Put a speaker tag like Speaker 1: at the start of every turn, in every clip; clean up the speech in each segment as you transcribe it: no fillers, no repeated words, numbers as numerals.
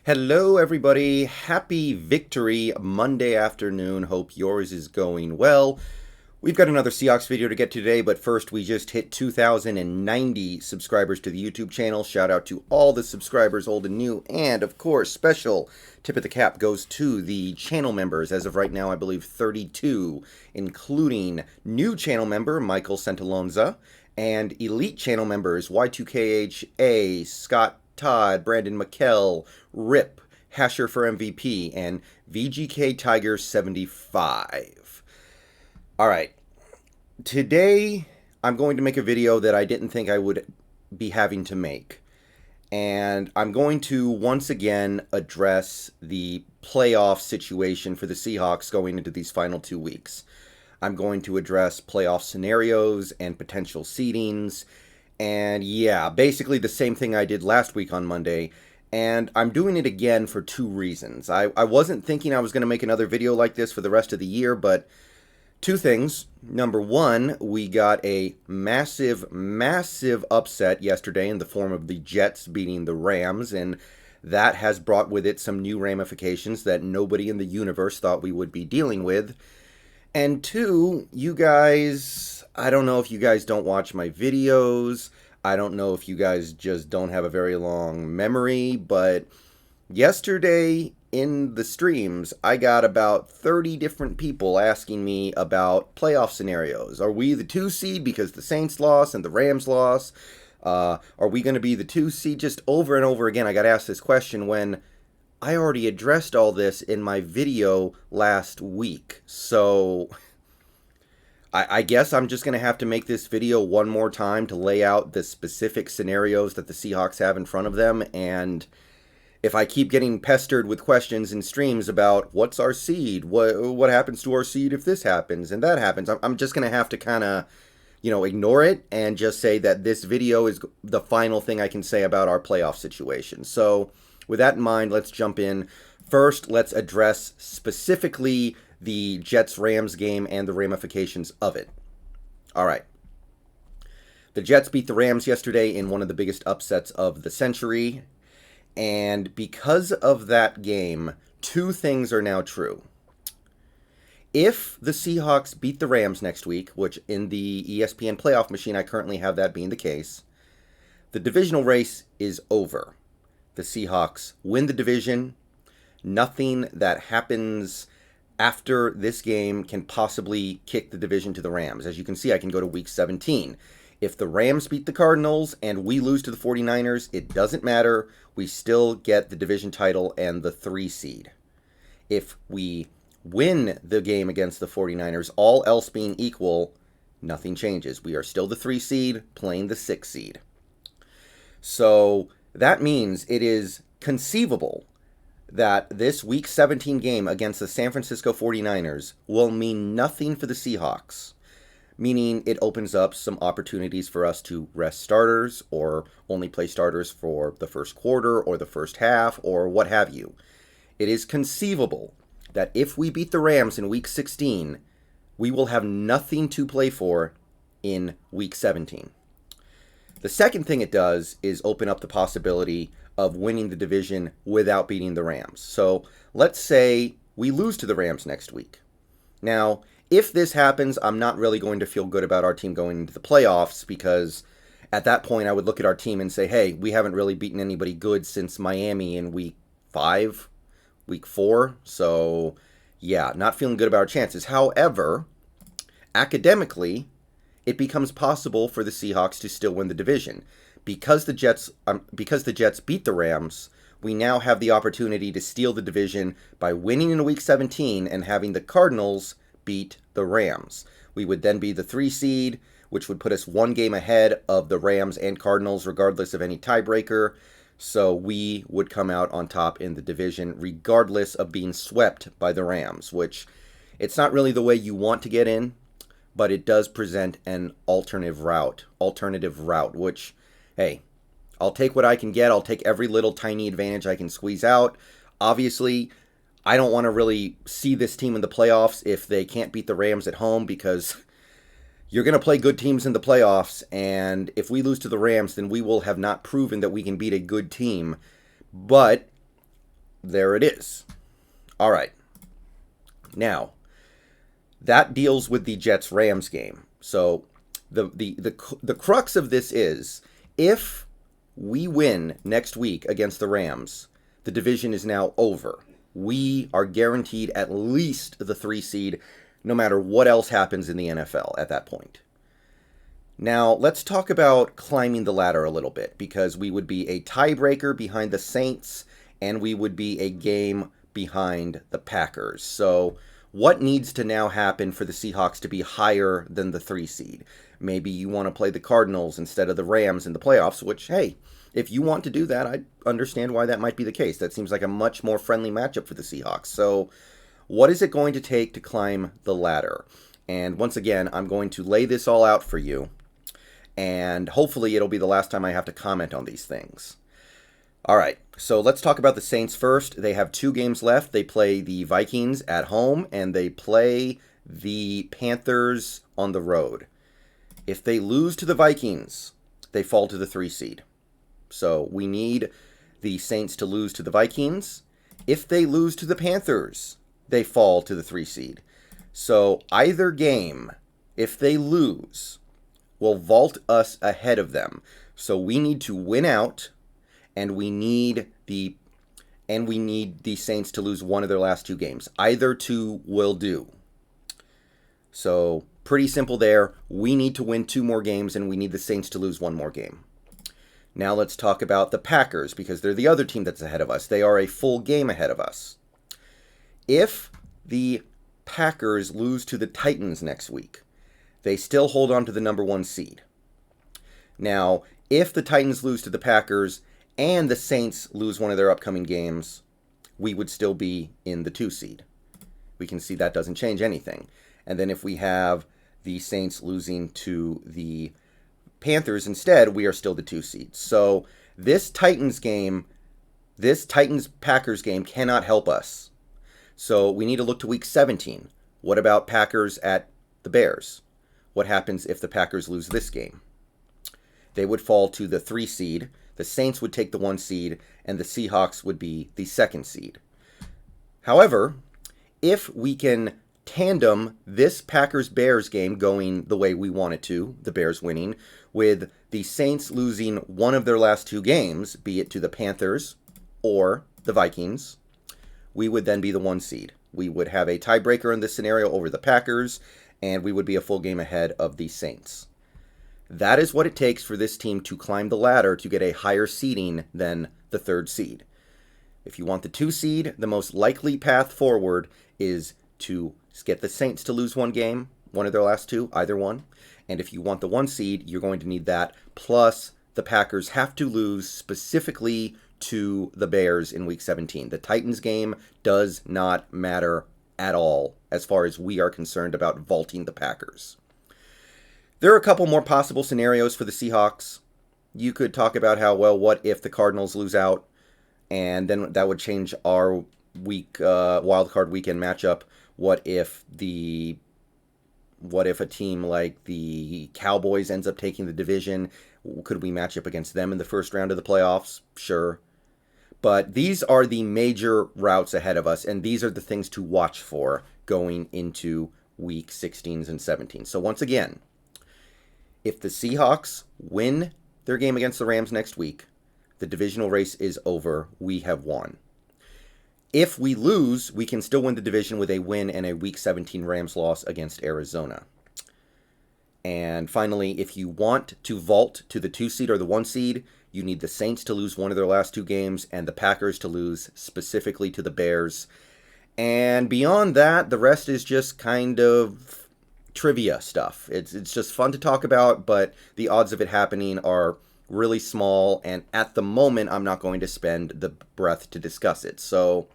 Speaker 1: Hello, everybody. Happy Victory Monday afternoon. Hope yours is going well. We've got another Seahawks video to get to today, but first we just hit 2,090 subscribers to the YouTube channel. Shout out to all the subscribers, old and new, and of course, special tip of the cap goes to the channel members. As of right now, I believe 32, including new channel member Mikel Centalonza and elite channel members HaWKxXA, Scott, Todd, Brandon, Mikel, Rip, Hasher for MVP, and VGK Tiger 75. All right, today I'm going to make a video that I didn't think I would be having to make. And I'm going to once again address the playoff situation for the Seahawks going into these final 2 weeks. I'm going to address playoff scenarios and potential seedings. And yeah, basically the same thing I did last week on Monday. And I'm doing it again for two reasons. I wasn't thinking I was going to make another video like this for the rest of the year, but two things. Number one, we got a massive upset yesterday in the form of the Jets beating the Rams, and that has brought with it some new ramifications that nobody in the universe thought we would be dealing with. And two, you guys, I don't know if you guys don't watch my videos. I don't know if you guys just don't have a very long memory, but yesterday in the streams, I got about 30 different people asking me about playoff scenarios. Are we the 2 seed because the Saints lost and the Rams lost? Are we going to be the 2 seed? Just over and over again, I got asked this question when I already addressed all this in my video last week. So I guess I'm just going to have to make this video one more time to lay out the specific scenarios that the Seahawks have in front of them. And if I keep getting pestered with questions in streams about what's our seed, what happens to our seed if this happens and that happens, I'm just going to have to kind of, ignore it and just say that this video is the final thing I can say about our playoff situation. So with that in mind, let's jump in. First, let's address specifically the Jets-Rams game and the ramifications of it. All right. The Jets beat the Rams yesterday in one of the biggest upsets of the century. And because of that game, two things are now true. If the Seahawks beat the Rams next week, which in the ESPN playoff machine, I currently have that being the case, the divisional race is over. The Seahawks win the division. Nothing that happens after this game can possibly kick the division to the Rams. As you can see, I can go to week 17. If the Rams beat the Cardinals and we lose to the 49ers, it doesn't matter. We still get the division title and the 3 seed. If we win the game against the 49ers, all else being equal, nothing changes. We are still the 3 seed playing the 6 seed. So that means it is conceivable that this Week 17 game against the San Francisco 49ers will mean nothing for the Seahawks, meaning it opens up some opportunities for us to rest starters or only play starters for the first quarter or the first half or what have you. It is conceivable that if we beat the Rams in Week 16, we will have nothing to play for in Week 17. The second thing it does is open up the possibility of winning the division without beating the Rams. So let's say we lose to the Rams next week. Now, if this happens, I'm not really going to feel good about our team going into the playoffs because at that point I would look at our team and say, hey, we haven't really beaten anybody good since Miami in week 5, week 4. So yeah, not feeling good about our chances. However, academically, it becomes possible for the Seahawks to still win the division. Because the Jets beat the Rams, we now have the opportunity to steal the division by winning in Week 17 and having the Cardinals beat the Rams. We would then be the 3 seed, which would put us 1 game ahead of the Rams and Cardinals, regardless of any tiebreaker. So we would come out on top in the division, regardless of being swept by the Rams, which it's not really the way you want to get in, but it does present an alternative route, which, hey, I'll take what I can get. I'll take every little tiny advantage I can squeeze out. Obviously, I don't want to really see this team in the playoffs if they can't beat the Rams at home because you're going to play good teams in the playoffs, and if we lose to the Rams, then we will have not proven that we can beat a good team. But there it is. All right. Now, that deals with the Jets-Rams game. So the crux of this is, if we win next week against the Rams, the division is now over. We are guaranteed at least the 3 seed, no matter what else happens in the NFL at that point. Now, let's talk about climbing the ladder a little bit, because we would be a tiebreaker behind the Saints, and we would be a game behind the Packers. So what needs to now happen for the Seahawks to be higher than the 3 seed? Maybe you want to play the Cardinals instead of the Rams in the playoffs, which, hey, if you want to do that, I understand why that might be the case. That seems like a much more friendly matchup for the Seahawks. So what is it going to take to climb the ladder? And once again, I'm going to lay this all out for you, and hopefully it'll be the last time I have to comment on these things. All right, so let's talk about the Saints first. They have 2 games left. They play the Vikings at home, and they play the Panthers on the road. If they lose to the Vikings, they fall to the 3 seed. So we need the Saints to lose to the Vikings. If they lose to the Panthers, they fall to the 3 seed. So either game, if they lose, will vault us ahead of them. So we need to win out, and we need the Saints to lose one of their last 2 games. Either 2 will do. So pretty simple there. We need to win 2 more games, and we need the Saints to lose 1 more game. Now let's talk about the Packers, because they're the other team that's ahead of us. They are a full game ahead of us. If the Packers lose to the Titans next week, they still hold on to the number 1 seed. Now, if the Titans lose to the Packers and the Saints lose one of their upcoming games, we would still be in the 2 seed. We can see that doesn't change anything. And then if we have the Saints losing to the Panthers instead, we are still the 2 seed. So this Titans-Packers game cannot help us. So we need to look to week 17. What about Packers at the Bears? What happens if the Packers lose this game? They would fall to the 3 seed. The Saints would take the 1 seed, and the Seahawks would be the 2nd seed. However, if we can tandem this Packers-Bears game going the way we want it to, the Bears winning, with the Saints losing one of their last 2 games, be it to the Panthers or the Vikings, we would then be the 1 seed. We would have a tiebreaker in this scenario over the Packers, and we would be a full game ahead of the Saints. That is what it takes for this team to climb the ladder to get a higher seeding than the 3rd seed. If you want the 2 seed, the most likely path forward is to get the Saints to lose 1 game, one of their last 2, either one. And if you want the 1 seed, you're going to need that. Plus, the Packers have to lose specifically to the Bears in week 17. The Titans game does not matter at all as far as we are concerned about vaulting the Packers. There are a couple more possible scenarios for the Seahawks. You could talk about how, well, what if the Cardinals lose out? And then that would change our wildcard weekend matchup. What if a team like the Cowboys ends up taking the division? Could we match up against them in the first round of the playoffs? Sure. But these are the major routes ahead of us, and these are the things to watch for going into week 16s and 17. So once again, if the Seahawks win their game against the Rams next week, the divisional race is over. We have won. If we lose, we can still win the division with a win and a week 17 Rams loss against Arizona. And finally, if you want to vault to the 2 seed or the 1 seed, you need the Saints to lose one of their last 2 games and the Packers to lose specifically to the Bears. And beyond that, the rest is just kind of trivia stuff. It's just fun to talk about, but the odds of it happening are really small, and at the moment, I'm not going to spend the breath to discuss it. So,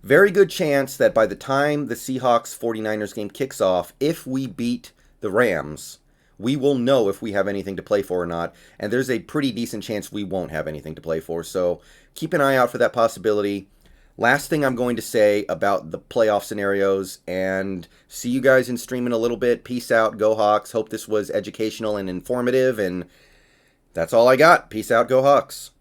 Speaker 1: very good chance that by the time the Seahawks 49ers game kicks off, if we beat the Rams, we will know if we have anything to play for or not, and there's a pretty decent chance we won't have anything to play for, so keep an eye out for that possibility. Last thing I'm going to say about the playoff scenarios, and see you guys in stream in a little bit. Peace out, go Hawks. Hope this was educational and informative, and that's all I got. Peace out, go Hawks.